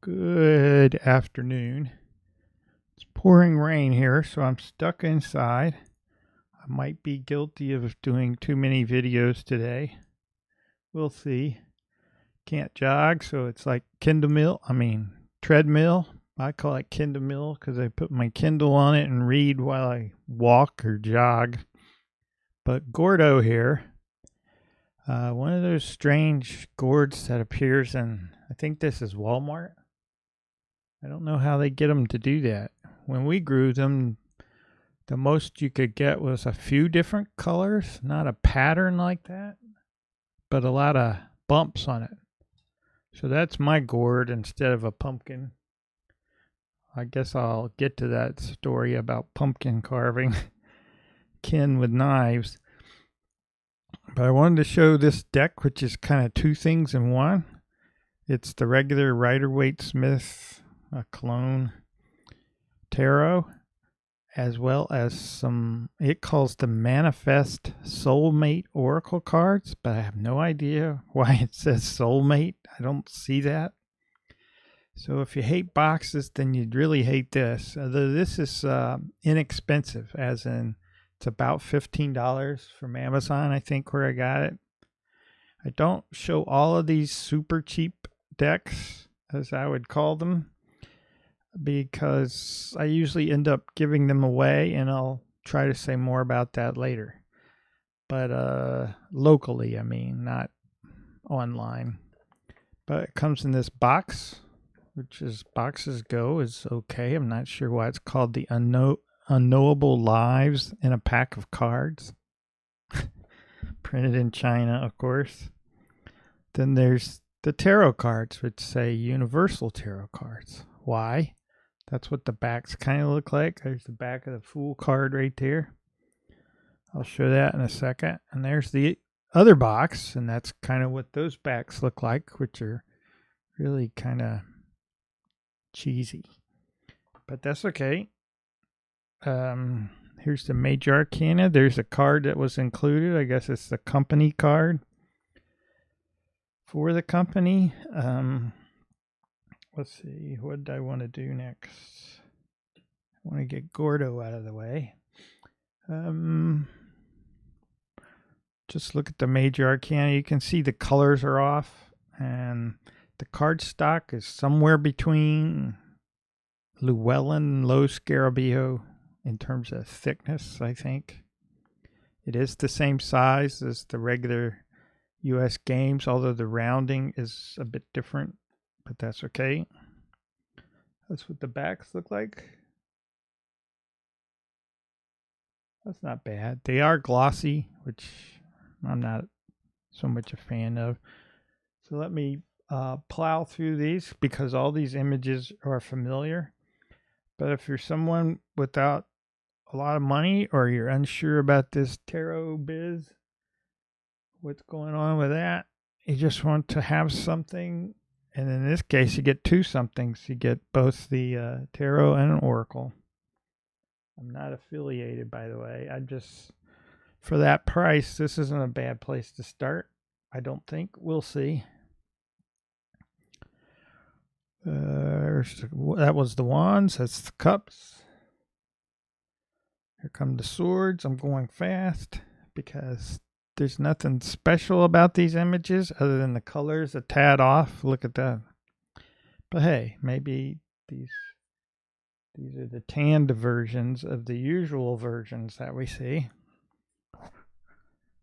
Good afternoon. It's pouring rain here, so I'm stuck inside. I might be guilty of doing too many videos today. We'll see. Can't jog, so it's like treadmill. I call it Kindle because I put my Kindle on it and read while I walk or jog. But Gordo here, one of those strange gourds that appears in, I think this is Walmart. I don't know how they get them to do that. When we grew them, the most you could get was a few different colors, not a pattern like that, but a lot of bumps on it. So that's my gourd instead of a pumpkin. I guess I'll get to that story about pumpkin carving, kin with knives. But I wanted to show this deck, which is kind of two things in one. It's the regular Rider-Waite-Smith clone tarot, as well as some, it calls the Manifest Soulmate Oracle cards, but I have no idea why it says Soulmate. I don't see that. So if you hate boxes, then you'd really hate this. Although this is inexpensive, as in it's about $15 from Amazon, I think, where I got it. I don't show all of these super cheap decks, as I would call them, because I usually end up giving them away, and I'll try to say more about that later. But locally, I mean, not online. But it comes in this box, which is boxes go is okay. I'm not sure why it's called the Unknowable Lives in a pack of cards. Printed in China, of course. Then there's the tarot cards, which say Universal Tarot cards. Why? That's what the backs kind of look like. There's the back of the Fool card right there. I'll show that in a second. And there's the other box, and that's kind of what those backs look like, which are really kind of cheesy. But that's okay. Here's the Major Arcana. There's a card that was included. I guess it's the company card for the company. Let's see, what do I want to do next? I want to get Gordo out of the way. Just look at the Major Arcana. You can see the colors are off, and the card stock is somewhere between Llewellyn and Low Scarabeo in terms of thickness, I think. It is the same size as the regular U.S. games, although the rounding is a bit different. But that's okay. That's what the backs look like. That's not bad. They are glossy, which I'm not so much a fan of. So let me plow through these because all these images are familiar. But if you're someone without a lot of money, or you're unsure about this tarot biz, what's going on with that, you just want to have something. And in this case, you get two somethings. You get both the tarot and an oracle. I'm not affiliated, by the way. I just, for that price, this isn't a bad place to start. I don't think. We'll see. That was the wands. That's the cups. Here come the swords. I'm going fast because there's nothing special about these images other than the colors a tad off. Look at that. But hey, maybe these are the tanned versions of the usual versions that we see.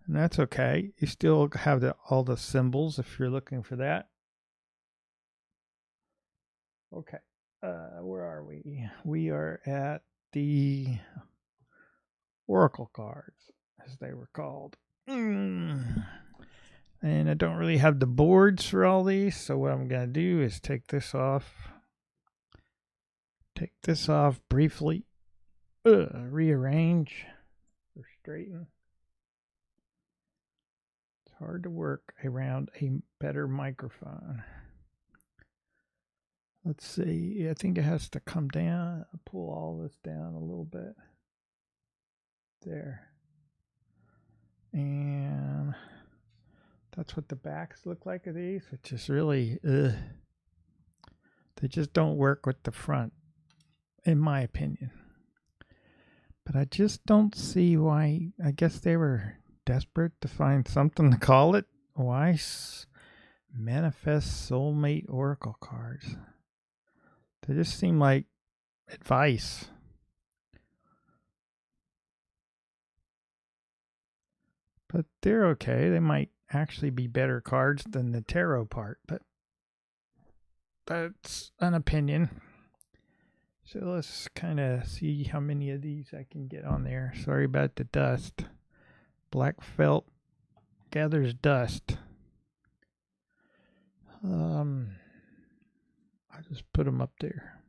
And that's okay. You still have all the symbols if you're looking for that. Okay. Where are we? We are at the Oracle cards, as they were called. And I don't really have the boards for all these, so what I'm going to do is take this off briefly, rearrange or straighten. It's hard to work around a better microphone. Let's see, I think it has to come down. I'll pull all this down a little bit. There. And that's what the backs look like of these, which is really, the They just don't work with the front, in my opinion. But I just don't see why. I guess they were desperate to find something to call it. Why manifest soulmate oracle cards? They just seem like advice. But they're okay. They might actually be better cards than the tarot part, but that's an opinion. So let's kind of see how many of these I can get on there. Sorry about the dust. Black felt gathers dust. I just put them up there.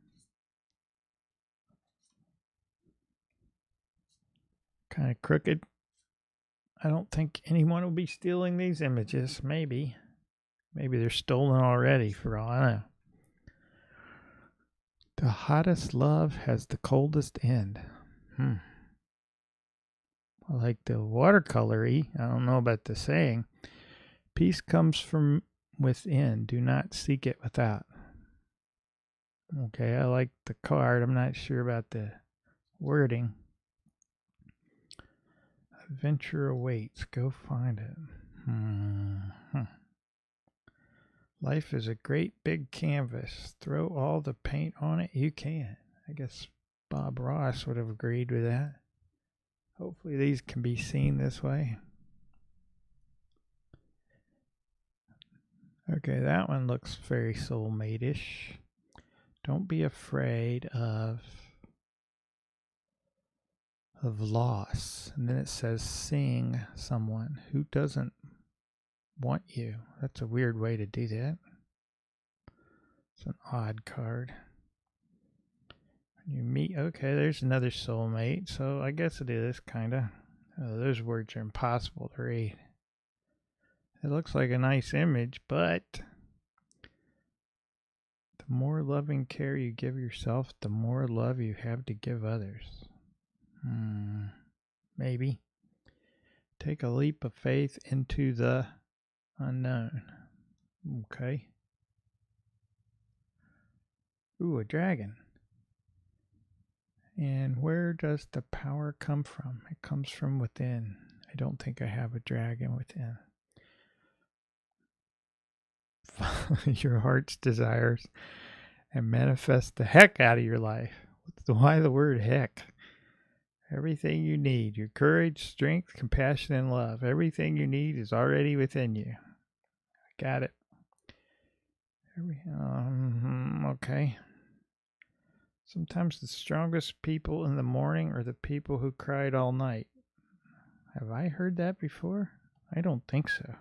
Kind of crooked. I don't think anyone will be stealing these images. Maybe they're stolen already for all I know. The hottest love has the coldest end. I like the watercolory. I don't know about the saying. Peace comes from within. Do not seek it without. Okay, I like the card. I'm not sure about the wording. Adventure awaits. Go find it. Life is a great big canvas. Throw all the paint on it you can. I guess Bob Ross would have agreed with that. Hopefully these can be seen this way. Okay, that one looks very soulmate-ish. Don't be afraid of loss. And then it says sing someone who doesn't want you. That's a weird way to do that. It's an odd card. You meet, okay, there's another soulmate. So I guess it is kind of. Those words are impossible to read. It looks like a nice image, but the more loving care you give yourself, the more love you have to give others. Maybe. Take a leap of faith into the unknown. Okay. Ooh, a dragon. And where does the power come from? It comes from within. I don't think I have a dragon within. Your heart's desires and manifest the heck out of your life. Why the word heck? Everything you need, your courage, strength, compassion, and love. Everything you need is already within you. Got it. Okay. Sometimes the strongest people in the morning are the people who cried all night. Have I heard that before? I don't think so.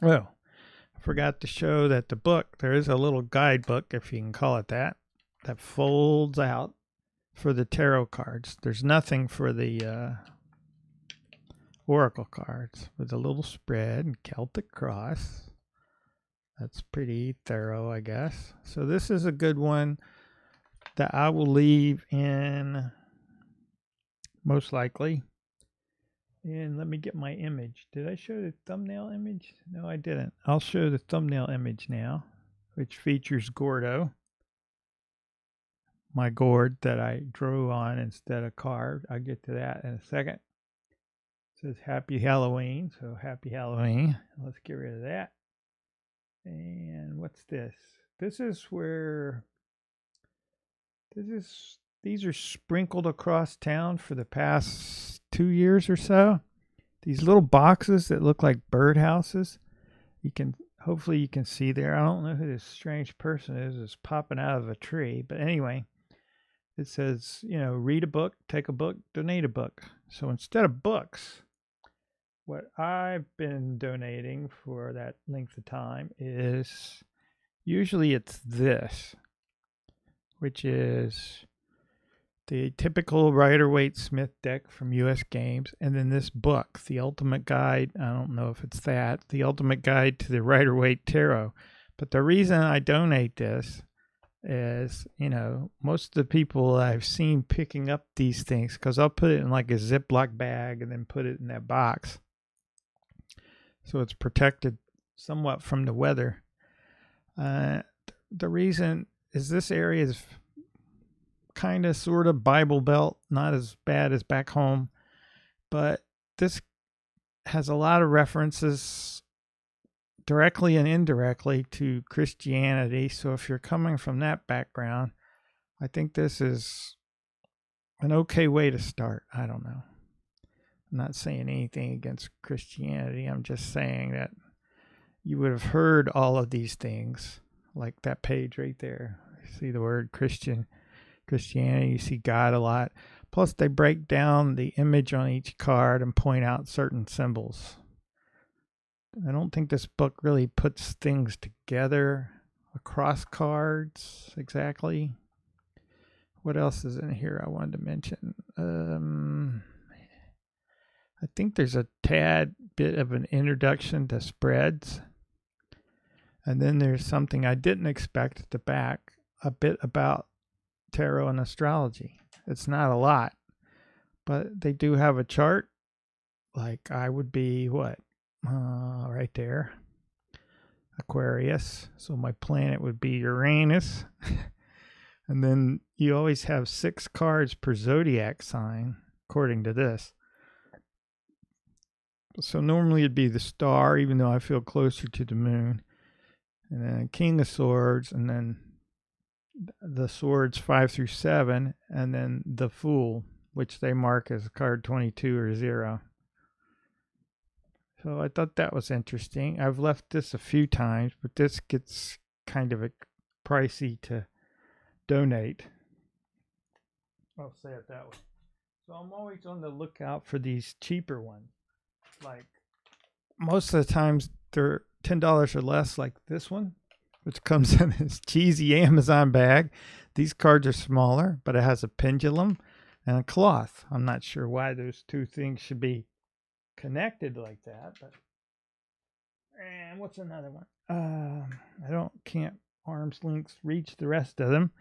Well, I forgot to show that the book, there is a little guidebook, if you can call it that folds out for the tarot cards. There's nothing for the oracle cards with a little spread and Celtic cross. That's pretty thorough, I guess. So this is a good one that I will leave in, most likely. And let me get my image. Did I show the thumbnail image? No, I didn't. I'll show the thumbnail image now, which features Gordo, my gourd that I drew on instead of carved. I'll get to that in a second. It says Happy Halloween, so Happy Halloween. Let's get rid of that. And what's this? This is where these are sprinkled across town for the past 2 years or so. These little boxes that look like birdhouses. Hopefully you can see there. I don't know who this strange person is. It's popping out of a tree. But anyway, it says, read a book, take a book, donate a book. So instead of books, what I've been donating for that length of time is, usually it's this, which is the typical Rider-Waite-Smith deck from U.S. Games, and then this book, The Ultimate Guide. I don't know if it's that. The Ultimate Guide to the Rider-Waite Tarot. But the reason I donate this is, most of the people I've seen picking up these things, because I'll put it in like a Ziploc bag and then put it in that box, so it's protected somewhat from the weather. The reason is this area is kind of sort of Bible Belt, not as bad as back home, but this has a lot of references directly and indirectly to Christianity. So if you're coming from that background, I think this is an okay way to start. I don't know. I'm not saying anything against Christianity. I'm just saying that you would have heard all of these things, like that page right there. You see the word Christianity, you see God a lot. Plus, they break down the image on each card and point out certain symbols. I don't think this book really puts things together across cards exactly. What else is in here I wanted to mention? I think there's a tad bit of an introduction to spreads. And then there's something I didn't expect at the back, a bit about tarot and astrology. It's not a lot, but they do have a chart. Like I would be what? Right there. Aquarius. So my planet would be Uranus. And then you always have 6 cards per zodiac sign, according to this. So normally it'd be the star, even though I feel closer to the moon. And then King of Swords, and then the swords 5 through 7, and then the Fool, which they mark as card 22 or 0. So I thought that was interesting. I've left this a few times, but this gets kind of pricey to donate. I'll say it that way. So I'm always on the lookout for these cheaper ones. Like most of the times they're $10 or less, like this one, which comes in this cheesy Amazon bag. These cards are smaller, but it has a pendulum and a cloth. I'm not sure why those two things should be connected like that, but and what's another one? I can't arm's length reach the rest of them,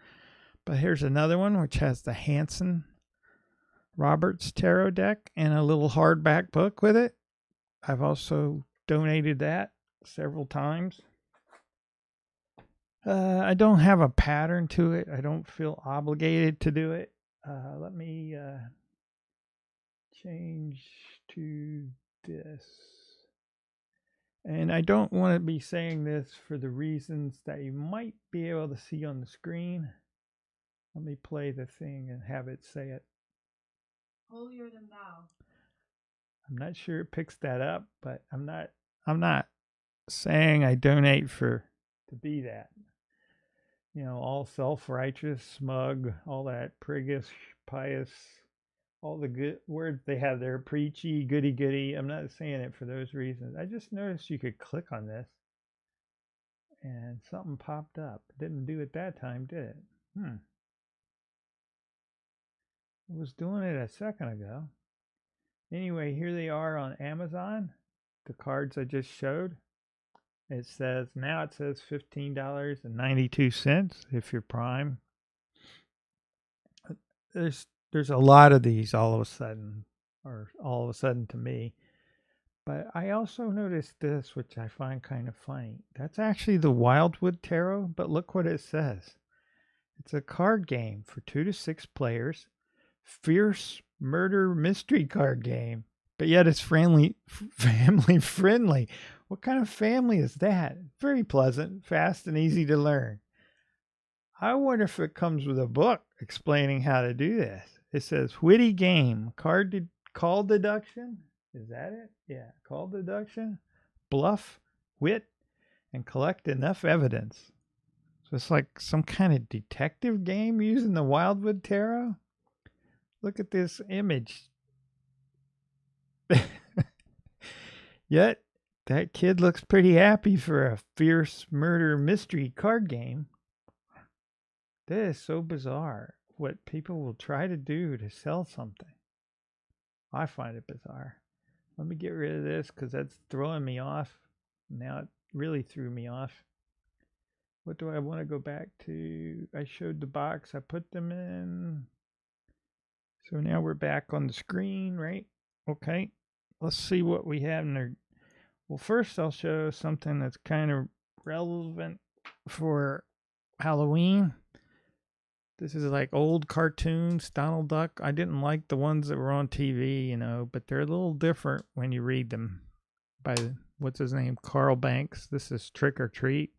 but here's another one which has the Hanson Roberts tarot deck and a little hardback book with it. I've also donated that several times. I don't have a pattern to it. I don't feel obligated to do it. Let me change to this. And I don't want to be saying this for the reasons that you might be able to see on the screen. Let me play the thing and have it say it. Holier than thou. I'm not sure it picks that up, but I'm not saying I donate to be that. You know, all self-righteous, smug, all that priggish, pious, all the good words they have there, preachy, goody-goody. I'm not saying it for those reasons. I just noticed you could click on this and something popped up. It didn't do it that time, did it? It was doing it a second ago. Anyway, here they are on Amazon, the cards I just showed. It says $15.92 if you're Prime. There's a lot of these all of a sudden to me. But I also noticed this, which I find kind of funny. That's actually the Wildwood Tarot, but look what it says. It's a card game for 2 to 6 players. Fierce murder mystery card game. But yet it's family friendly. What kind of family is that? Very pleasant, fast, and easy to learn. I wonder if it comes with a book explaining how to do this. It says witty game, call deduction. Is that it? Yeah, call deduction, bluff, wit, and collect enough evidence. So it's like some kind of detective game using the Wildwood Tarot. Look at this image. Yet, that kid looks pretty happy for a fierce murder mystery card game. That is so bizarre. What people will try to do to sell something. I find it bizarre. Let me get rid of this because that's throwing me off. Now it really threw me off. What do I want to go back to? I showed the box I put them in. So now we're back on the screen, right? Okay. Let's see what we have in there. Well, first I'll show something that's kind of relevant for Halloween. This is like old cartoons, Donald Duck. I didn't like the ones that were on TV, but they're a little different when you read them by, what's his name, Carl Banks. This is Trick or Treat.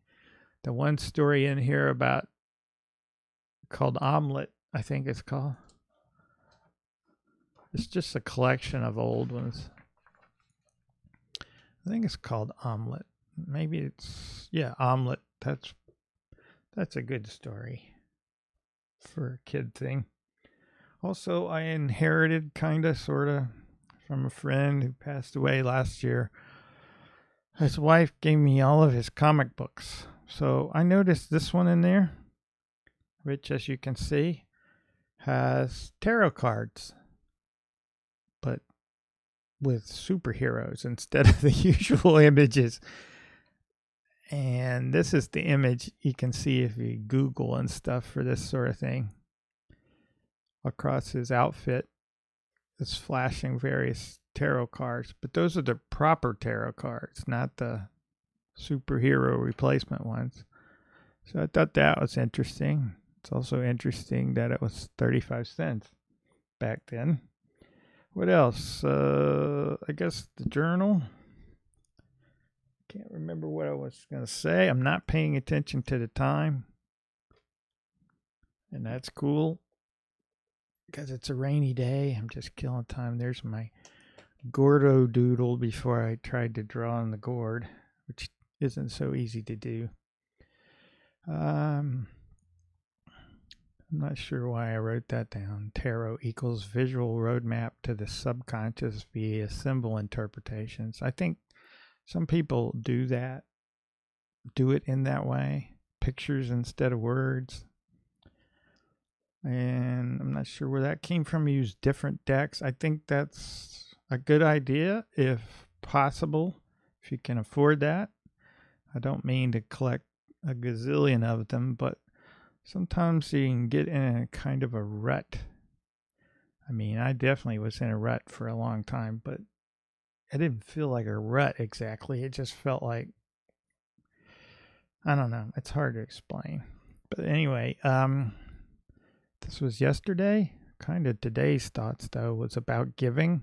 The one story in here about, called Omelet, I think it's called. It's just a collection of old ones. I think it's called Omelet. Maybe it's, yeah, Omelet. That's a good story for a kid thing. Also, I inherited, kind of, sort of, from a friend who passed away last year. His wife gave me all of his comic books. So I noticed this one in there, which, as you can see, has tarot cards, but with superheroes instead of the usual images. And this is the image you can see if you Google and stuff for this sort of thing. Across his outfit is flashing various tarot cards, but those are the proper tarot cards, not the superhero replacement ones. So I thought that was interesting. It's also interesting that it was 35 cents back then. What else? I guess the journal. Can't remember what I was going to say. I'm not paying attention to the time. And that's cool, because it's a rainy day. I'm just killing time. There's my Gordo Doodle before I tried to draw on the gourd, which isn't so easy to do. I'm not sure why I wrote that down. Tarot equals visual roadmap to the subconscious via symbol interpretations. I think some people do it in that way. Pictures instead of words. And I'm not sure where that came from. Use different decks. I think that's a good idea if possible, if you can afford that. I don't mean to collect a gazillion of them, but sometimes you can get in a kind of a rut. I mean, I definitely was in a rut for a long time, but it didn't feel like a rut exactly. It just felt like, I don't know. It's hard to explain. But anyway, this was yesterday. Kind of today's thoughts, though, was about giving.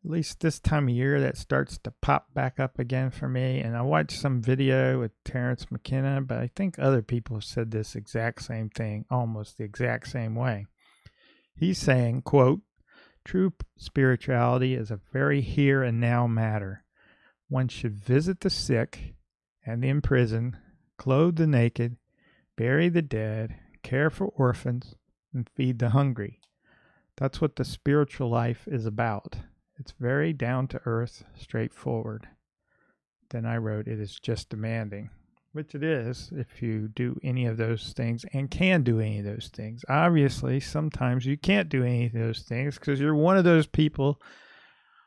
At least this time of year, that starts to pop back up again for me. And I watched some video with Terrence McKenna, but I think other people have said this exact same thing, almost the exact same way. He's saying, quote, "True spirituality is a very here and now matter. One should visit the sick and the imprisoned, clothe the naked, bury the dead, care for orphans, and feed the hungry. That's what the spiritual life is about. It's very down to earth, straightforward." Then I wrote, "It is just demanding," which it is if you do any of those things and can do any of those things. Obviously, sometimes you can't do any of those things because you're one of those people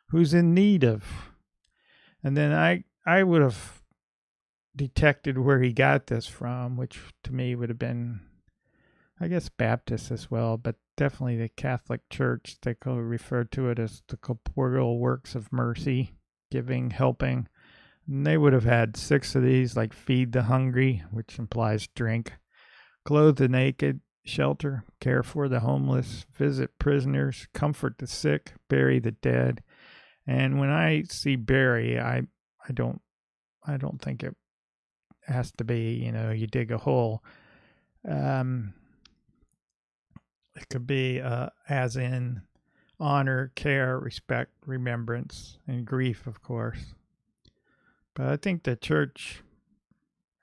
who's in need of. And then I would have detected where he got this from, which to me would have been, I guess, Baptist as well, but definitely the Catholic Church. They refer to it as the corporeal works of mercy, giving, helping. And they would have had 6 of these, like feed the hungry, which implies drink, clothe the naked, shelter, care for the homeless, visit prisoners, comfort the sick, bury the dead. And when I see bury, I don't think it has to be, you dig a hole. It could be as in honor, care, respect, remembrance, and grief, of course. But I think the church,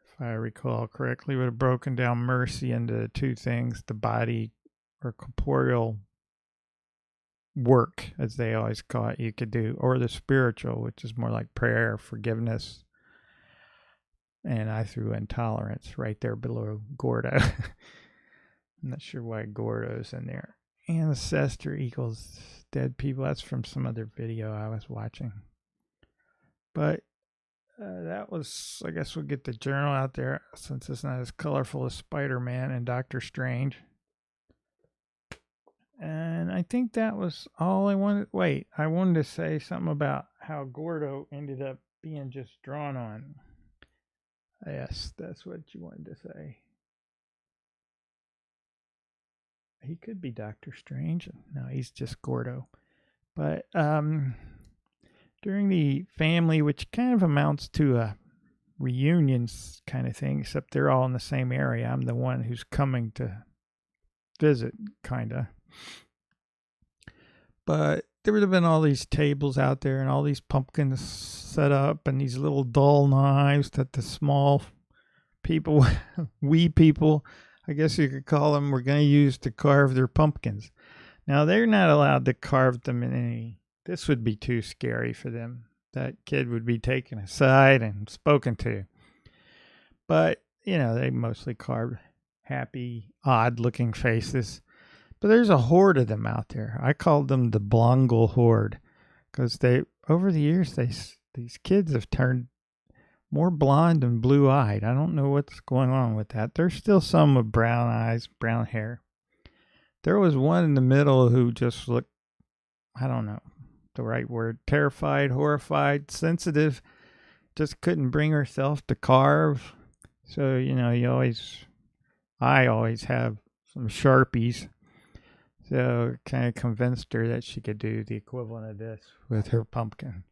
if I recall correctly, would have broken down mercy into 2 things: the body or corporeal work, as they always call it, you could do, or the spiritual, which is more like prayer, forgiveness. And I threw intolerance right there below Gordo. I'm not sure why Gordo's in there. Ancestor equals dead people. That's from some other video I was watching. But that was, I guess we'll get the journal out there since it's not as colorful as Spider-Man and Doctor Strange. And I think that was all I wanted. Wait, I wanted to say something about how Gordo ended up being just drawn on. Yes, that's what you wanted to say. he could be Doctor Strange. No, he's just Gordo. But during the family, which kind of amounts to a reunions kind of thing, except they're all in the same area. I'm the one who's coming to visit, kind of. But there would have been all these tables out there and all these pumpkins set up and these little dull knives that the small people, wee people, I guess you could call them, were going to use to carve their pumpkins. Now, they're not allowed to carve them in any. This would be too scary for them. That kid would be taken aside and spoken to. But, they mostly carved happy, odd-looking faces. But there's a horde of them out there. I called them the Blongle Horde because over the years, these kids have turned more blonde and blue-eyed. I don't know what's going on with that. There's still some with brown eyes, brown hair. There was one in the middle who just looked, I don't know the right word, terrified, horrified, sensitive, just couldn't bring herself to carve. So, I always have some Sharpies. So kind of convinced her that she could do the equivalent of this with her pumpkin.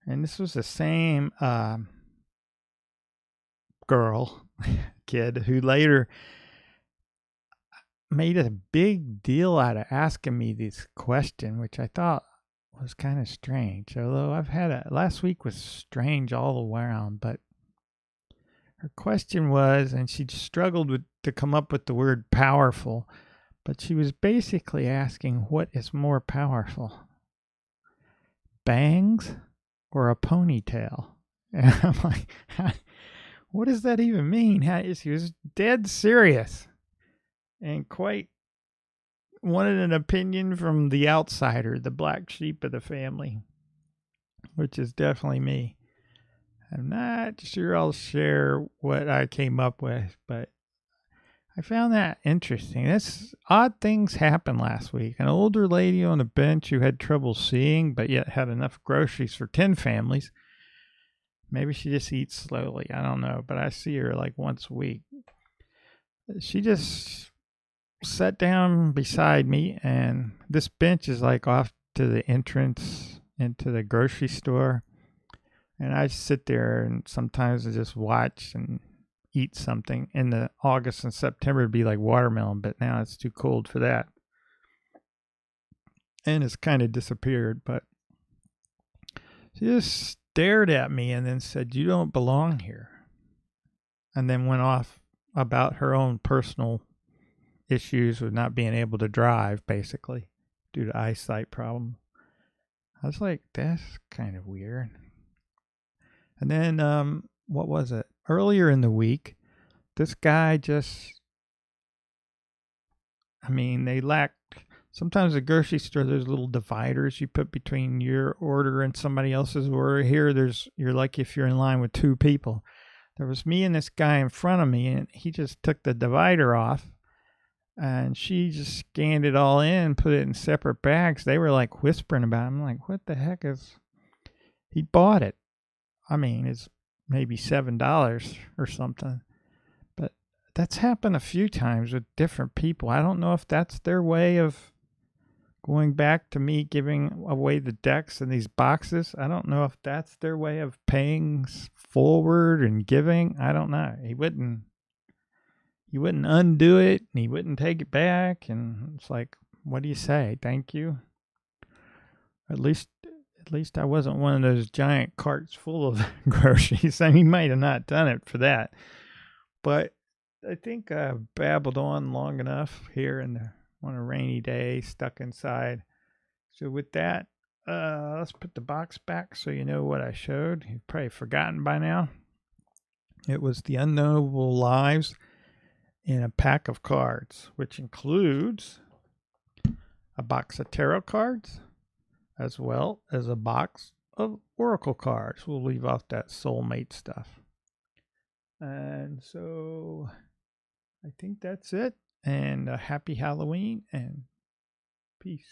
And this was the same kid, who later made a big deal out of asking me this question, which I thought was kind of strange. Although last week was strange all around, but her question was, and she struggled to come up with the word powerful, but she was basically asking, what is more powerful, bangs or a ponytail? And I'm like, what does that even mean? She was dead serious and quite wanted an opinion from the outsider, the black sheep of the family, which is definitely me. I'm not sure I'll share what I came up with, but I found that interesting. Odd things happened last week. An older lady on a bench who had trouble seeing, but yet had enough groceries for 10 families. Maybe she just eats slowly. I don't know, but I see her like once a week. She just sat down beside me, and this bench is like off to the entrance into the grocery store. And I sit there, and sometimes I just watch and eat something. In the August and September, it'd be like watermelon, but now it's too cold for that. And it's kind of disappeared, but she just stared at me and then said, "You don't belong here." And then went off about her own personal issues with not being able to drive, basically, due to eyesight problem. I was like, that's kind of weird. And then, what was it? Earlier in the week, this guy they lacked. Sometimes at the grocery store, there's little dividers you put between your order and somebody else's order. Here, you're like if you're in line with two people. There was me and this guy in front of me, and he just took the divider off, and she just scanned it all in, put it in separate bags. They were like whispering about it. I'm like, what the heck is... He bought it. It's maybe $7 or something. But that's happened a few times with different people. I don't know if that's their way of going back to me giving away the decks and these boxes. I don't know if that's their way of paying forward and giving. I don't know. He wouldn't undo it, and he wouldn't take it back. And it's like, what do you say? Thank you. At least I wasn't one of those giant carts full of groceries. He might have not done it for that. But I think I've babbled on long enough here on a rainy day, stuck inside. So with that, let's put the box back so you know what I showed. You've probably forgotten by now. It was the Unknowable Lives in a pack of cards, which includes a box of tarot cards, as well as a box of oracle cards. We'll leave off that soulmate stuff. And so I think that's it. And a happy Halloween and peace.